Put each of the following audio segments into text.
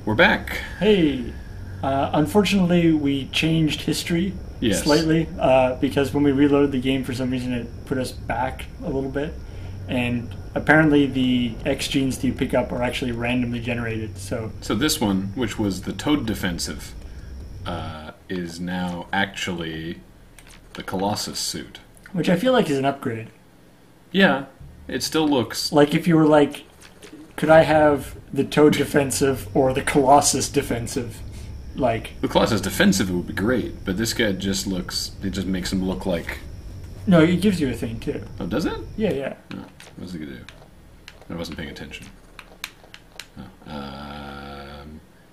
We're back. Hey, unfortunately we changed history slightly because when we reloaded the game for some reason it put us back a little bit, and apparently the X genes that you pick up are actually randomly generated. So this one, which was the Toad defensive, is now actually the Colossus suit. Which I feel like is an upgrade. Yeah, it still looks... Like if you were like, could I have the Toad defensive or the Colossus defensive? Like... The Colossus defensive would be great, but this guy just looks... It just makes him look like... No, it gives you a thing too. Oh, does it? Yeah, yeah. Oh, what's it gonna do? I wasn't paying attention.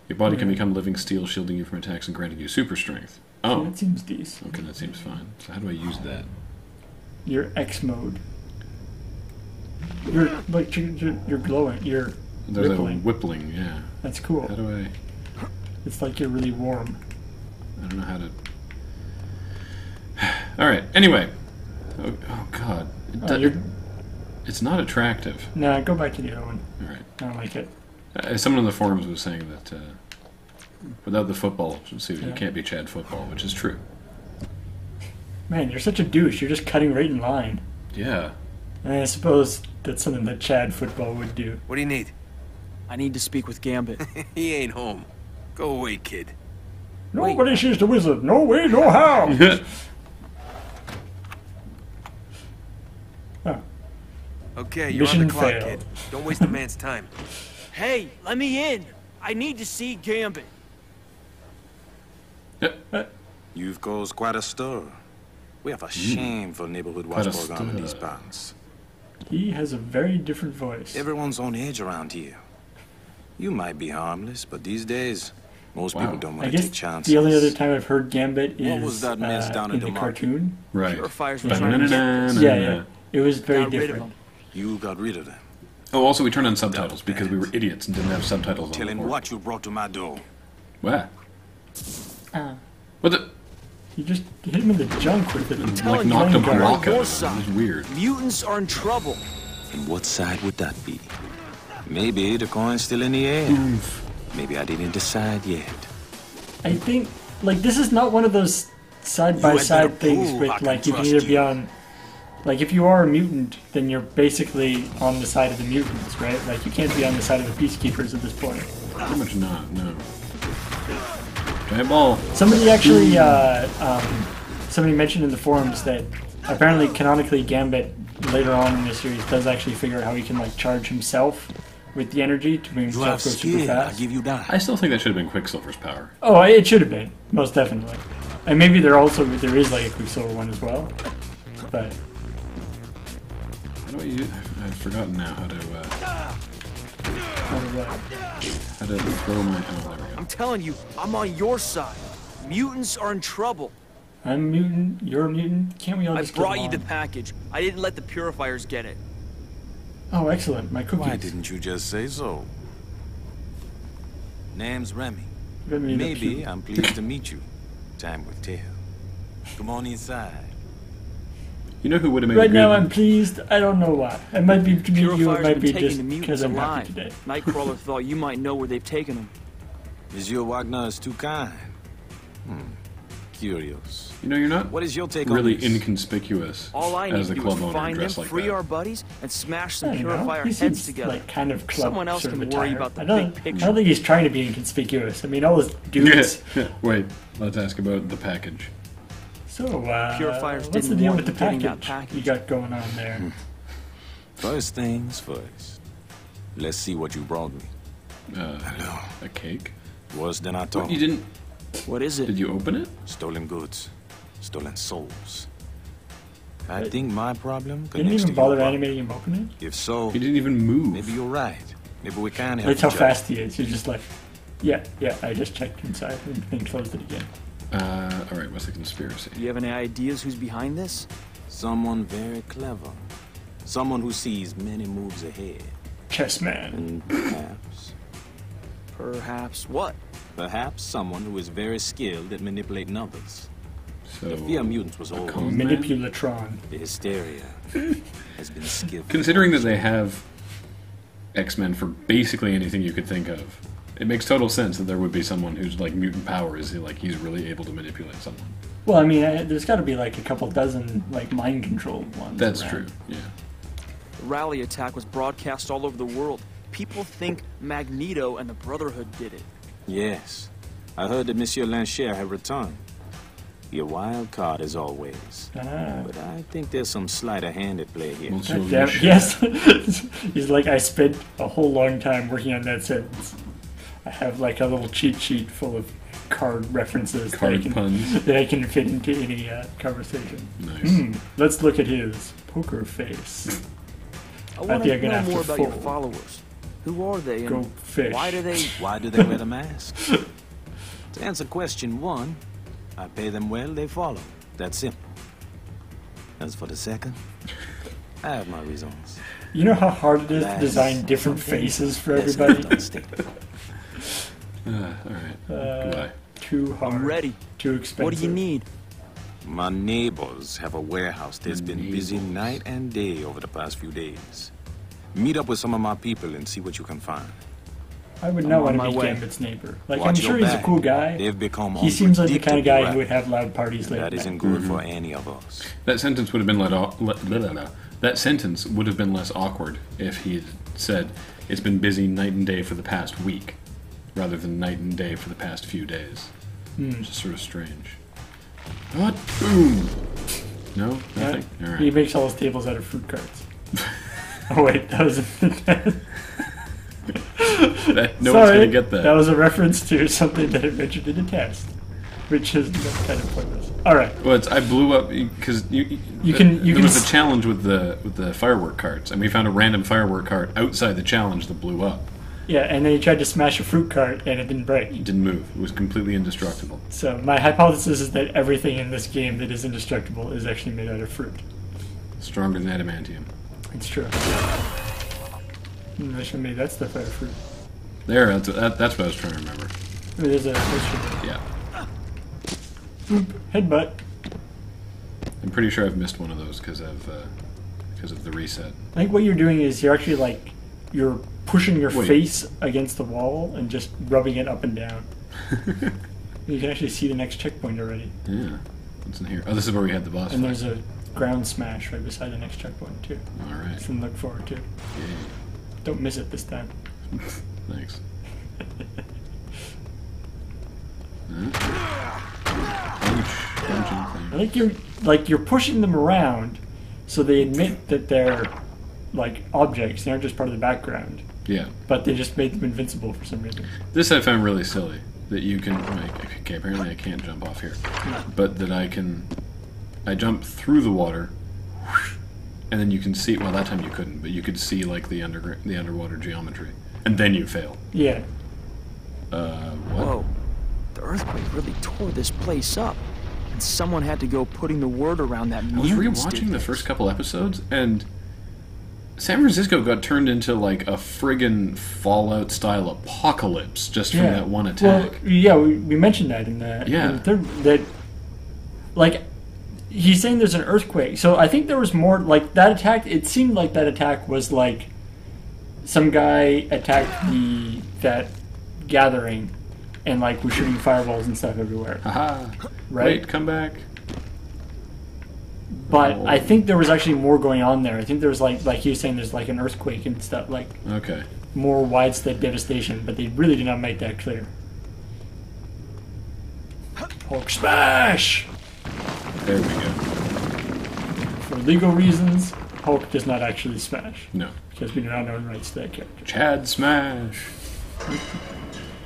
Your body can become living steel, shielding you from attacks and granting you super strength. Oh. So that seems decent. Okay, that seems fine. So how do I use that? Your X mode. You're like you're glowing. You're There's rippling. a whippling, yeah. That's cool. How do I... It's like you're really warm. I don't know how to... Alright, anyway. Oh God. It's not attractive. Nah, go back to the other one. Alright. I don't like it. Someone in the forums was saying that without the football suit, you can't be Chad Football, which is true. Man, you're such a douche. You're just cutting right in line. Yeah. And I suppose that's something that Chad Football would do. What do you need? I need to speak with Gambit. He ain't home. Go away, kid. Nobody sees the wizard. No way, no how. Oh. Okay, you're Mission on the clock, failed. kid. Don't waste a man's time. Hey, let me in. I need to see Gambit. You've caused quite a stir. We have a shameful neighborhood watchdog arm in these parts. He has a very different voice. Everyone's on edge around here. You might be harmless, but these days, most people don't I want to guess take chances. the only other time I've heard Gambit is What was that mess down in in the the market? cartoon. Right. Purifiers were trying to Yeah, yeah. It was very got rid of different. him. You got rid of them. Oh, also we turned on subtitles because we were idiots and didn't have subtitles Tell on him before. what you brought to my door. What? Uh, What the... you just hit him in the junk with it. Like telling you, knocked a I'm on block out your of it. It side. was weird. Mutants are in trouble. And what side would that be? Maybe the coin's still in the air. Maybe I didn't decide yet. I think, like, this is not one of those side-by-side things prove with, I can like, you can trust either be you. on... Like, if you are a mutant, then you're basically on the side of the mutants, right? Like, you can't be on the side of the peacekeepers at this point. Pretty much not, no. Giant ball. Somebody actually, somebody mentioned in the forums that apparently canonically Gambit later on in the series does actually figure out how he can, like, charge himself with the energy to make You have himself go super skill, I fast. give you that. I still think that should have been Quicksilver's power. Oh, it should have been, most definitely. And maybe there is like a Quicksilver one as well, but How do I use... I've forgotten now how to throw my... Oh, there we go. I'm telling you, I'm on your side. Mutants are in trouble. I'm a mutant, you're a mutant. Can't we all I just brought get you the along? package. I didn't let the Purifiers get it. Oh, excellent, my cookies. Why didn't you just say so? Name's Remy. Let me look Maybe cute. I'm pleased to meet you. Time will tell. Come on inside. You know who would have made Right a good... now I'm pleased. I don't know why. It might be to meet you. It Purifiers might have be been taking just the because mutants I'm happy alive. today. Nightcrawler thought you might know where they've taken them. Monsieur Wagner is too kind. Curious. You know, you're not What is your take really on this? inconspicuous All I need as to a do club is owner find them, dressed like free that. our buddies, and smash I some don't know. Purifier He heads seems together. like kind of club Someone else sort of can worry attire. about the I don't, big picture. I don't think he's trying to be inconspicuous. I mean, all those dudes. Wait, let's ask about the package. So, Purifiers what's the didn't deal want with the you getting that package you package. got going on there? First things first. Let's see what you brought me. A cake? Worse than I What, thought. you didn't... What is it? Did you open it? Stolen goods. Stolen souls. I think my problem Didn't connects even to bother your problem. animating him opening it. If so, He didn't even move. maybe you're right. Maybe we can help That's how each other. fast he is. You're just like, yeah, I just checked inside and then closed it again. Alright, what's the conspiracy? Do you have any ideas who's behind this? Someone very clever. Someone who sees many moves ahead. Chess man. And perhaps, Perhaps what? perhaps someone who is very skilled at manipulating others. So, The fear of mutants was over. con man? Manipulatron. The hysteria has been skillfully Considering that they have X-Men for basically anything you could think of, It makes total sense that there would be someone who's like mutant power is like he's really able to manipulate someone. Well, I mean, there's got to be like a couple dozen like mind controlled ones. That's around. true. Yeah. The rally attack was broadcast all over the world. People think Magneto and the Brotherhood did it. Yes. I heard that Monsieur Lancher had returned. Your wild card as always. But I think there's some sleight of hand at play here. God damn it. Yes. He's like, I spent a whole long time working on that sentence. I have like a little cheat sheet full of card references puns that I can fit into any conversation. Nice. Let's look at his poker face. I want to know more about your followers. Who are they? Go and fish. Why do they wear the mask? To answer question 1, I pay them well, they follow. That's simple. As for the second, I have my reasons. You know how hard it is to design different faces for everybody? Alright. Goodbye. Too hard. I'm ready. Too expensive. What do you need? My neighbors have a warehouse that's been busy night and day over the past few days. Meet up with some of my people and see what you can find. I would not want to be Gambit's neighbor. Like, Watch I'm sure he's a cool guy. They've become he seems like the kind of guy who would have loud parties like that. That isn't good for any of us. That sentence would have been that sentence would have been less awkward if he had said, "It's been busy night and day for the past week," rather than "night and day for the past few days." Which is sort of strange. What? Boom. No, nothing. All right. He makes all his tables out of fruit carts. Oh wait, that was. No one's gonna get that. That was a reference to something that I mentioned in a test, which is kind of pointless. All right. Well, I blew up because there was a challenge with the firework carts, and we found a random firework cart outside the challenge that blew up. Yeah, and then he tried to smash a fruit cart, and it didn't break. It didn't move. It was completely indestructible. So my hypothesis is that everything in this game that is indestructible is actually made out of fruit. Stronger than adamantium. It's true. They should have made that stuff out of fruit. There, that's what I was trying to remember. There's a poster. Yeah. Boop. Headbutt. I'm pretty sure I've missed one of those because of the reset. I think what you're doing is you're actually like you're pushing your face against the wall and just rubbing it up and down. You can actually see the next checkpoint already. Yeah. What's in here? Oh, this is where we had the boss And fight. there's a ground smash right beside the next checkpoint too. All right. Something to look forward to. Yay. Don't miss it this time. Thanks. I think you're pushing them around, so they admit that they're like objects. They aren't just part of the background. Yeah. But they just made them invincible for some reason. This I found really silly. That you can like, okay, apparently I can't jump off here, but that I jump through the water, and then you can see. Well, that time you couldn't, but you could see like the underwater geometry, and then you fail. Yeah. What? Whoa. The earthquake really tore this place up. And someone had to go putting the word around that I was rewatching the first couple episodes, and San Francisco got turned into like a friggin' Fallout-style apocalypse just from that one attack. Well, yeah, we mentioned that in the, in the third, that, like, he's saying there's an earthquake. So I think there was more, like, that attack, it seemed like that attack was like some guy attacked that gathering and, like, was shooting fireballs and stuff everywhere. Haha. Right? Wait, come back. But I think there was actually more going on there. I think there was like he was saying, there's like an earthquake and stuff, like more widespread devastation. But they really did not make that clear. Hulk smash! There we go. For legal reasons, Hulk does not actually smash. No, because we do not own rights to that character. Chad smash.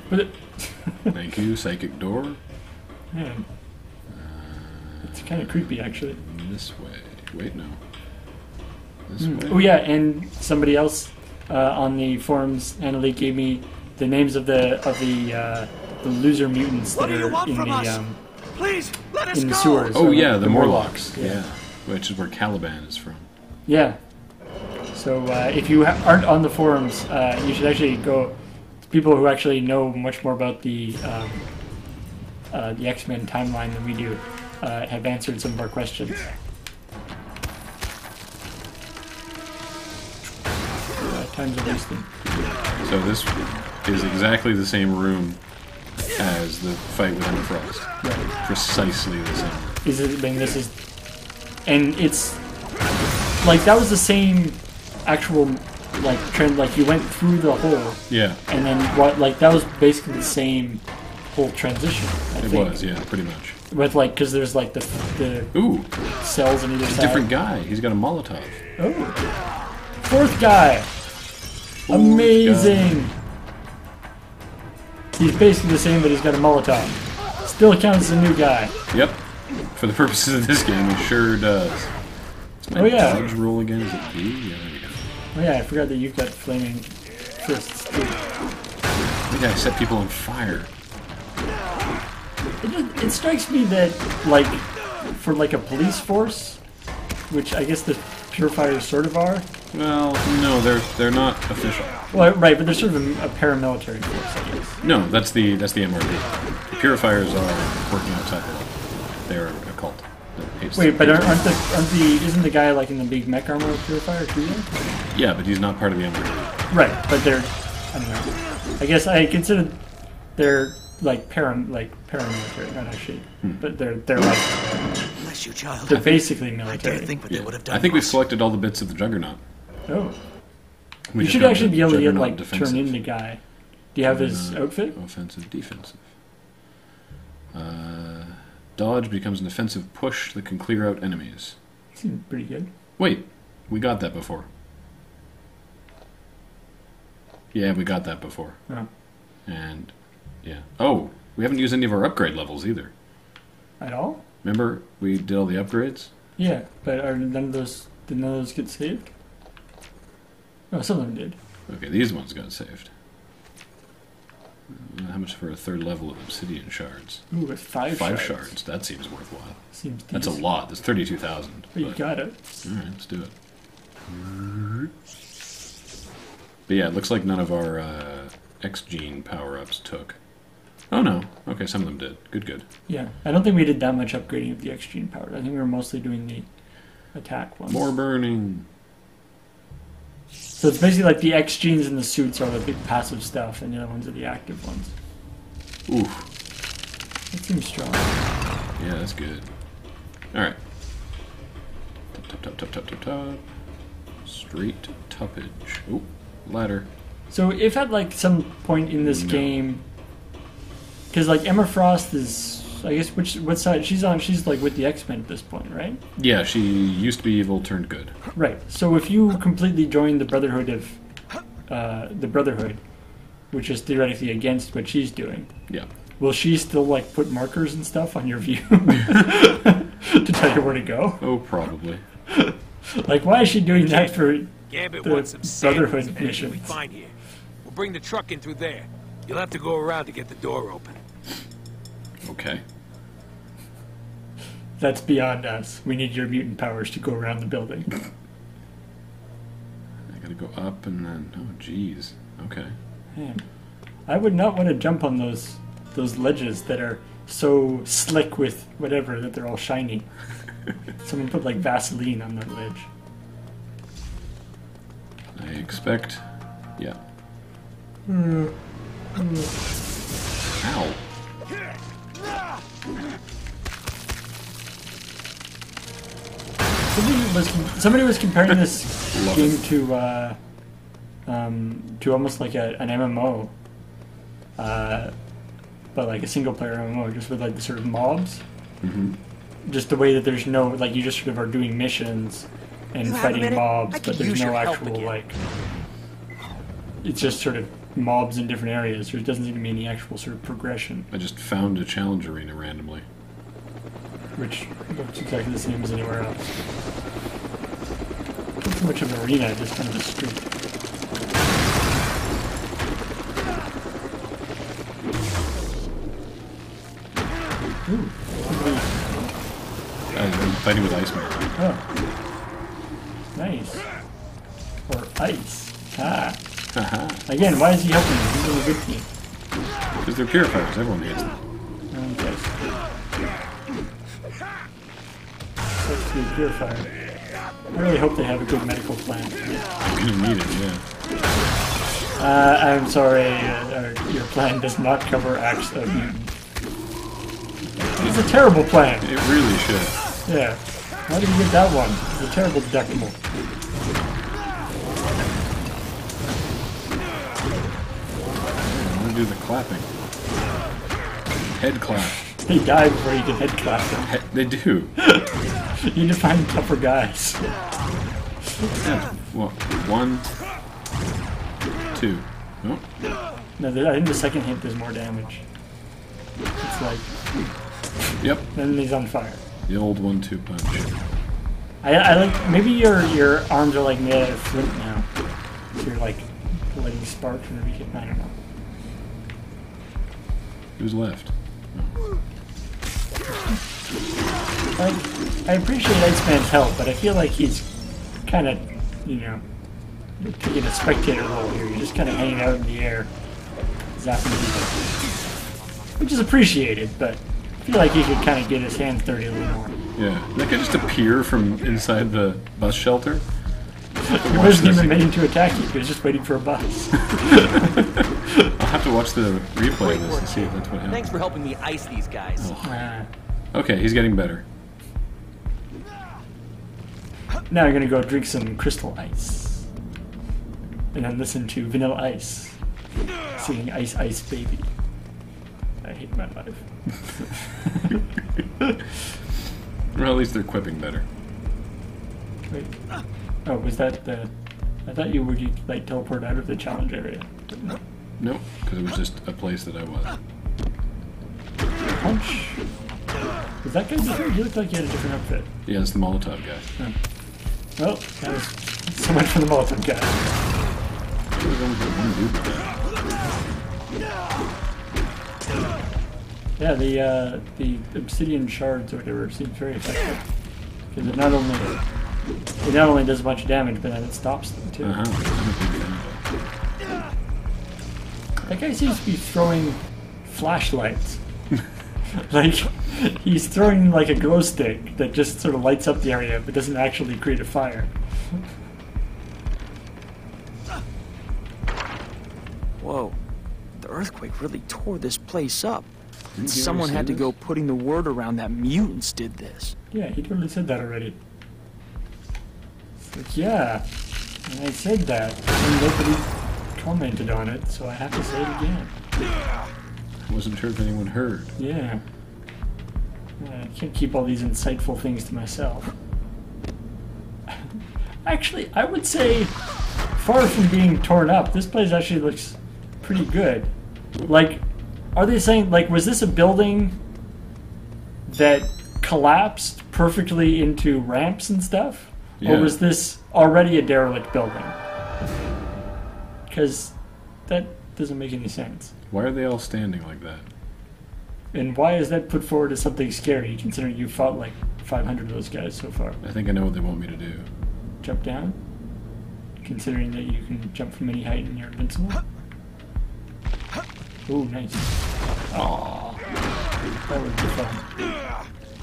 But Thank you, psychic door. Man, it's kind of creepy, actually. This way. Wait, no. This way. Oh yeah, and somebody else on the forums, Annalie, gave me the names of the loser mutants that are in the Please, let us in the sewers. Oh yeah, the Morlocks. Yeah, which is where Caliban is from. Yeah. So if you aren't on the forums, you should actually go. People who actually know much more about the X-Men timeline than we do have answered some of our questions. Time's a wasting. So this is exactly the same room as the fight with Emma Frost. Right. Precisely the same room. Is it? I mean, this is, and it's like that was the same actual like trend. Like you went through the hole. Yeah. And then what? Like that was basically the same whole transition. I It think. was, yeah, pretty much. With like, because there's like the Ooh, cells on either side. different guy. He's got a Molotov. Oh, fourth guy. Amazing. He's basically the same, but he's got a Molotov. Still counts as a new guy. Yep. For the purposes of this game, it sure does. What's my dodge roll again? Is it B? Yeah, there we go. Oh yeah, I forgot that you've got flaming fists too. I think I set people on fire. It strikes me that, like, for like a police force, which I guess the Purifiers sort of are. Well, no, they're not official. Well, right, but they're sort of a paramilitary force, I guess. No, that's the MRD. The Purifiers are working outside the law. They're a cult. that hates Wait, but hates isn't the guy like in the big mech armor Purifier too? Yeah, but he's not part of the MRD. Right, but they're, I don't know. I guess I consider they're like paramilitary, not actually, but they're like Bless you, child. they're basically I military. dare think what they would have done. I think we've for us. selected all the bits of the Juggernaut. Oh, We you just should got actually the be able to get Juggernaut like defensive. turn in the guy. Do you have his outfit? Offensive, defensive. Dodge becomes an offensive push that can clear out enemies. Seems pretty good. Wait, we got that before. Yeah, we got that before. Oh. And, yeah. Oh, we haven't used any of our upgrade levels either. At all? Remember, we did all the upgrades? Yeah, but did none of those get saved? Oh, some of them did. Okay, these ones got saved. How much for a third level of obsidian shards? Ooh, with five shards. That seems worthwhile. Seems That's a decent. lot. That's 32,000. But you got it. Alright, let's do it. But yeah, it looks like none of our X-Gene power-ups took. Oh no. Okay, some of them did. Good, good. Yeah, I don't think we did that much upgrading of the X-Gene power. I think we were mostly doing the attack ones. More burning. So it's basically like the X-Genes and the suits are the big passive stuff, and the other ones are the active ones. Oof. It seems strong. Yeah, that's good. Alright. Top. Straight tuppage. Ooh, ladder. So if at like some point in this game, because like Emma Frost is, I guess what side she's on? She's like with the X-Men at this point, right? Yeah, she used to be evil, turned good. Right. So if you completely join the Brotherhood of the Brotherhood, which is theoretically against what she's doing, Yeah. will she still like put markers and stuff on your view to tell you where to go? Oh, probably. Like, why is she doing that for Gambit the wants some samples Brotherhood of anything we missions? find here. We'll bring the truck in through there. You'll have to go around to get the door open. Okay. That's beyond us. We need your mutant powers to go around the building. I gotta go up and then... Oh, jeez. Okay. Man, I would not want to jump on those ledges that are so slick with whatever that they're all shiny. Someone put like Vaseline on that ledge. I expect... Yeah. Ow. Somebody was comparing this Love game it. to almost like an MMO, but like a single player MMO, just with like the sort of mobs. Mm-hmm. Just the way that there's no, like, you just sort of are doing missions and You have a fighting minute? mobs, I but could there's use no your help actual again. like. It's just sort of mobs in different areas. There doesn't seem to be any actual sort of progression, I just found a challenge arena randomly. which looks exactly the same as anywhere else. Not so much of an arena, just kind of a street. Ooh, I'm fighting with Iceman. oh, nice. Or ice. Ah. Haha. Again, why is he helping me? He's on a good team. Because they're purifiers. Everyone hates them. Okay. Sucks to be a purifier. I really hope they have a good medical plan. You're gonna need it, yeah. I'm sorry, your plan does not cover acts of mutant. It's a terrible plan. It really should. Yeah. Why did you get that one? It's a terrible deductible. I'm gonna do the clapping. Head clap. They die before you can head clap them. They do. You need to find tougher guys. Yeah. Well, 1, 2. No. No, I think the second hit does more damage. It's like... Yep. Then he's on fire. The old 1-2 punch. I like... Maybe your arms are like made out of flint now. So you're like letting sparks whenever you hit... I don't know. Who's left? Like, I appreciate Iceman's help, but I feel like he's kind of, you know, taking a spectator role here. You're just kind of hanging out in the air, zapping people. Which is appreciated, but I feel like he could kind of get his hands dirty a little more. Yeah. That could just appear from inside the bus shelter. He wasn't even meaning to attack you, he was just waiting for a bus. I'll have to watch the replay of this and see if that's what happened. Thanks for helping me ice these guys. Oh. Okay, he's getting better. Now you're gonna go drink some Crystal Ice. And then listen to Vanilla Ice singing Ice Ice Baby. I hate my life. Well, at least they're quipping better. Wait. Oh, was that the... I thought you were like teleport out of the challenge area. Nope, because it was just a place that I was. Punch. Was that guy different? He looked like he had a different outfit. Yeah, it's the Molotov guy. Oh. Well, that was so much for the Molotov guy. Yeah, the obsidian shards or whatever seems very effective because it not only does a bunch of damage, but then it stops them too. That guy seems to be throwing flashlights. Like, he's throwing like a glow stick that just sort of lights up the area but doesn't actually create a fire. Whoa. The earthquake really tore this place up. And someone had to go putting the word around that mutants did this. Yeah, he totally said that already. It's like, yeah, and I said that, and nobody commented on it, so I have to say it again. I wasn't sure if anyone heard. Yeah. I can't keep all these insightful things to myself. Actually, I would say, far from being torn up, this place actually looks pretty good. Like, are they saying, like, was this a building that collapsed perfectly into ramps and stuff? Yeah. Or was this already a derelict building? Because that doesn't make any sense. Why are they all standing like that? And why is that put forward as something scary, considering you fought like 500 of those guys so far? I think I know what they want me to do. Jump down? Considering that you can jump from any height and you're invincible? Ooh, nice. Aww. That would be fun.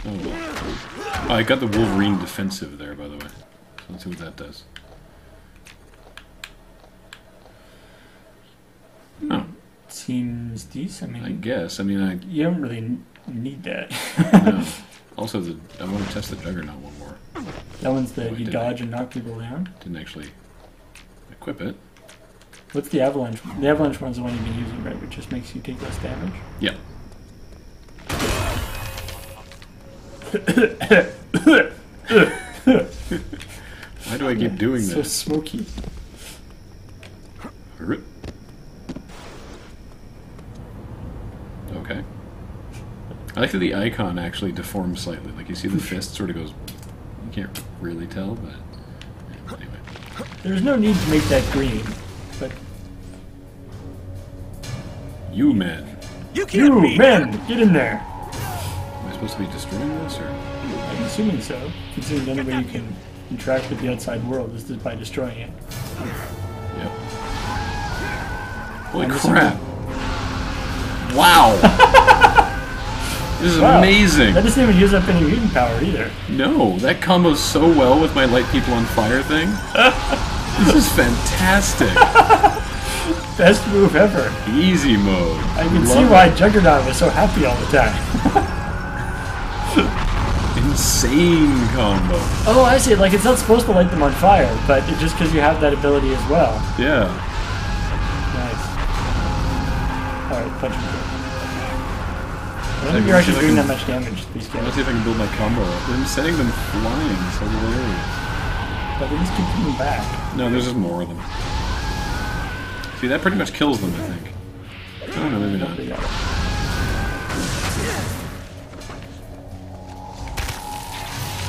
Oh, well. Oh, I got the Wolverine defensive there, by the way. So let's see what that does. Oh. Seems decent. I guess. I mean, you don't really need that. No. Also, I want to test the Juggernaut one more. That one's the you dodge and knock people down? Didn't actually equip it. What's the Avalanche one? The Avalanche one's the one you've been using, right? Which just makes you take less damage? Yeah. Why do I keep doing so this? So smoky. Okay. I like that the icon actually deforms slightly. Like, you see the fist sort of goes... You can't really tell, but... Anyway. There's no need to make that green, but... You men! You men! Get in there! Am I supposed to be destroying this, or...? I'm assuming so. Considering the only way you can interact with the outside world is by destroying it. Yep. Holy crap! Wow! This is amazing! That doesn't even use up any mutant power either. No, that combos so well with my light people on fire thing. This is fantastic! Best move ever. Easy mode. I can see why Juggernaut was so happy all the time. Insane combo. Oh, I see. Like, it's not supposed to light them on fire, but it's just because you have that ability as well. Yeah. Nice. Alright, punch him. I don't think you're actually doing that much damage to these guys. Let's see if I can build my combo up. I'm setting them flying so hilarious. But they just keep coming back. No, there's just more of them. See, that pretty much kills them, I think. Oh, no, maybe not. They got it.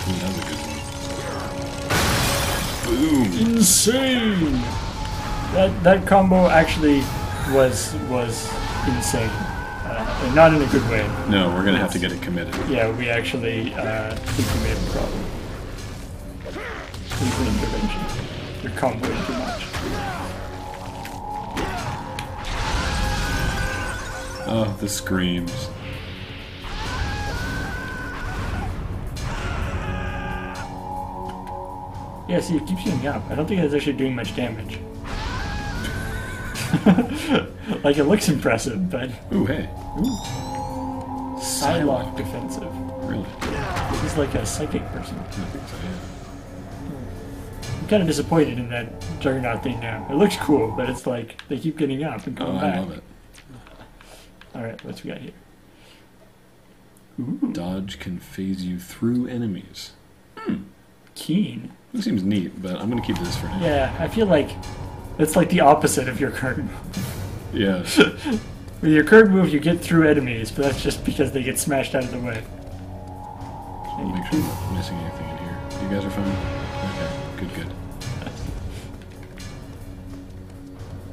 Ooh, that was a good one. Boom! Insane! That combo actually was insane. And not in a good way. No, we're gonna have to get it committed. Yeah, we actually think we may have a problem. Legal intervention. You're comboing too much. Oh, the screams. Yeah, see, it keeps getting up. I don't think it's actually doing much damage. Like, it looks impressive, but... Ooh, hey. Ooh. Psylocke defensive. Really? He's like a psychic person. I think so, yeah. I'm kind of disappointed in that Juggernaut thing now. It looks cool, but it's like, they keep getting up and coming back. I love it. Alright, what's we got here? Ooh. Dodge can phase you through enemies. Keen. That seems neat, but I'm gonna keep this for now. Yeah, I feel like it's like the opposite of your current move. Yeah. With your current move, you get through enemies, but that's just because they get smashed out of the way. Make sure I'm not missing anything in here. You guys are fine? Okay, good.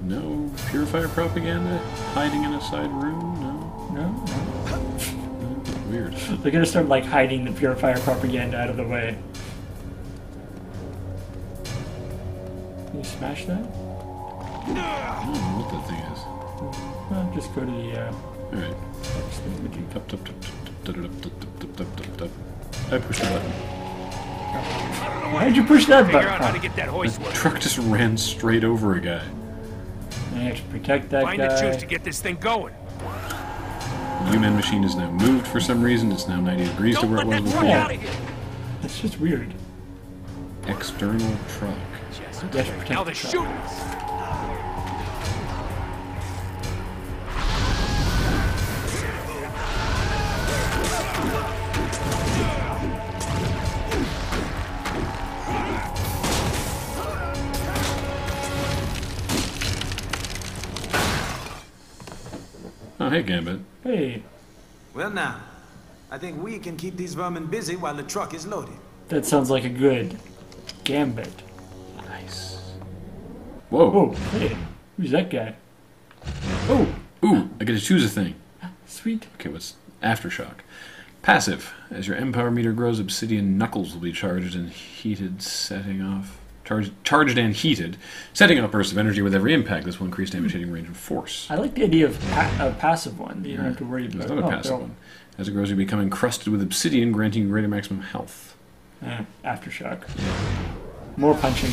No Purifier propaganda hiding in a side room? No? Weird. They're gonna start like hiding the Purifier propaganda out of the way. Can you smash that? I don't know what that thing is. Well, just go to the Alright. Up. I pushed the button. Why'd you push that Figure out how button? to get that hoist The working. truck just ran straight over a guy. I have to protect that Find the juice guy. to get this thing going. The U-Man machine is now moved for some reason. It's now 90 degrees to Don't where it let was that truck before. out of here. It's just weird. External truck. You have to protect Now the they're truck. shooting us. Oh, hey, Gambit. Hey, Well now, I think we can keep these vermin busy while the truck is loaded. that sounds like a good Gambit. Nice. Whoa. Oh, hey, who's that guy? Oh, Ooh, I get to choose a thing. sweet. Okay, what's Aftershock? Passive. As your empower meter grows, obsidian knuckles will be charged and heated, setting off... Charged and heated, setting off bursts of energy with every impact. This will increase damage hitting range and force. I like the idea of a passive one that you don't have to worry about. There's not a passive one. As it grows, you become encrusted with obsidian, granting you greater maximum health. Aftershock. More punching.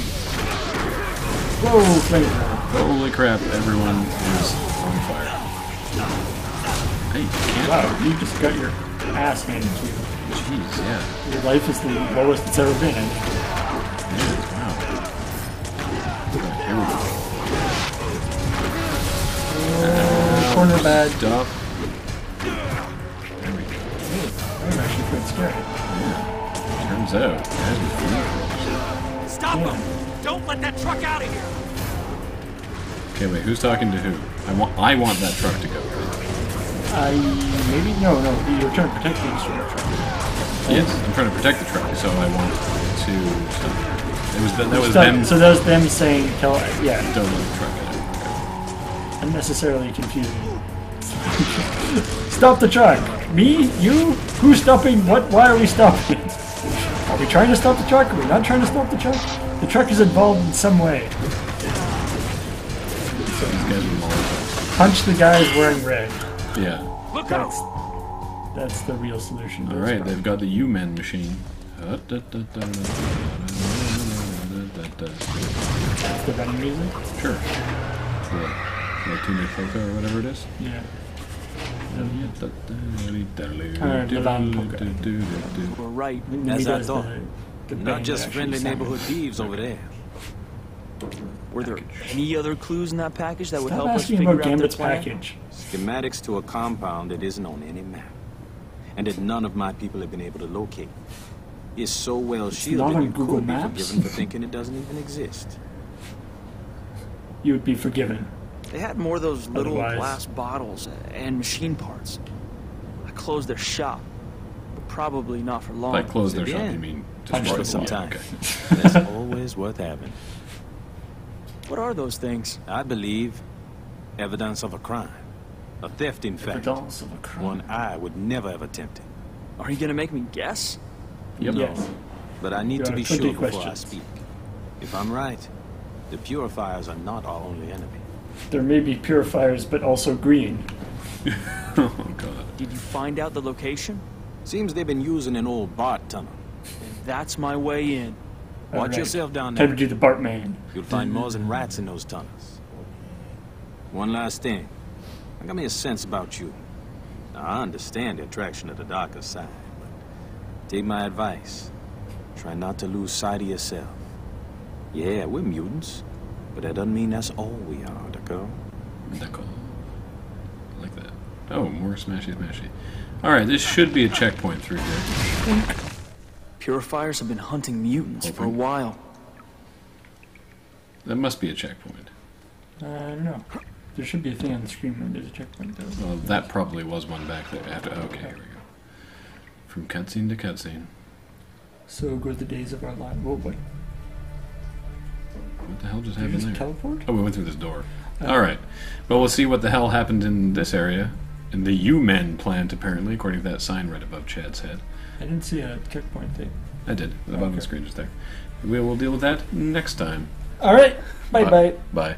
Whoa, flamethrower. Holy crap, everyone is on fire. Hey, you can't. Wow, you just got your ass handed to you. Jeez, yeah. Your life is the lowest it's ever been. It is, wow. Okay, here we go. Corner bad. Stop. There we go. I'm actually quite scared. Turns out, guys with flamethrowers. Stop them! Don't let that truck out of here! Okay, wait, who's talking to who? I want that truck to go, right? Maybe? No, you're trying to protect the instrument truck. Yes, I'm trying to protect the truck, so I want to stop. That was Stop- them. So that was them saying, yeah, Don't let the truck out. unnecessarily confusing. Stop the truck! Me? You? Who's stopping? What? Why are we stopping? Are we trying to stop the truck? Are we not trying to stop the truck? The truck is involved in some way. So these guys are Molotovs. Punch the guys wearing red. Yeah. Look out! That's the real solution. to this Alright, problem. they've got the U-Men machine. That's the running music. Sure. the tuna polka or whatever it is. Yeah. We're right. As I thought. The Not band just that friendly actually neighborhood sounded. thieves over there. Were there any other clues in that package that would Stop help us asking figure about out their Gambit's plan? package. Schematics to a compound that isn't on any map. And that none of my people have been able to locate. It's so well not shielded on you Google could be Maps? forgiven for thinking it doesn't even exist. You would be forgiven. They had more of those little Otherwise- glass bottles and machine parts. I closed their shop, but probably not for long. By close their Yeah. shop, you mean Punch destroy them. them. Some Yeah, time. okay. That's always worth having. What are those things? I believe evidence of a crime. A theft, in fact. Evidence of a crime. One I would never have attempted. Are you gonna make me guess? Yep. Yes. But I need There to are be 20 sure before I questions. speak. If I'm right, the Purifiers are not our only enemy. There may be purifiers, but also green. Oh god. Did you find out the location? Seems they've been using an old BART tunnel. That's my way in. Watch Alright. yourself down Time there. to do the Bartman. You'll find more than rats in those tunnels. One last thing. I got me a sense about you. Now, I understand the attraction of the darker side, but take my advice. Try not to lose sight of yourself. Yeah, we're mutants, but that doesn't mean that's all we are, Dakota. D'accord. Like that. Oh, more smashy smashy. Alright, this should be a checkpoint through here. Purifiers have been hunting mutants for a Hoping. while. That must be a checkpoint. I don't know. There should be a thing on the screen when there's a checkpoint, though. Well, that probably was one back there. After, okay, here we go. From cutscene to cutscene. So go the days of our life. Whoa, what? What the hell just Did you happened just there? teleport? Oh, we went through this door. Alright. Well, we'll see what the hell happened in this area. In the U-Men plant, apparently, according to that sign right above Chad's head. I didn't see a checkpoint thing. I did. The bottom of the Okay. screen just there. We will deal with that next time. All right. Bye-bye. Bye.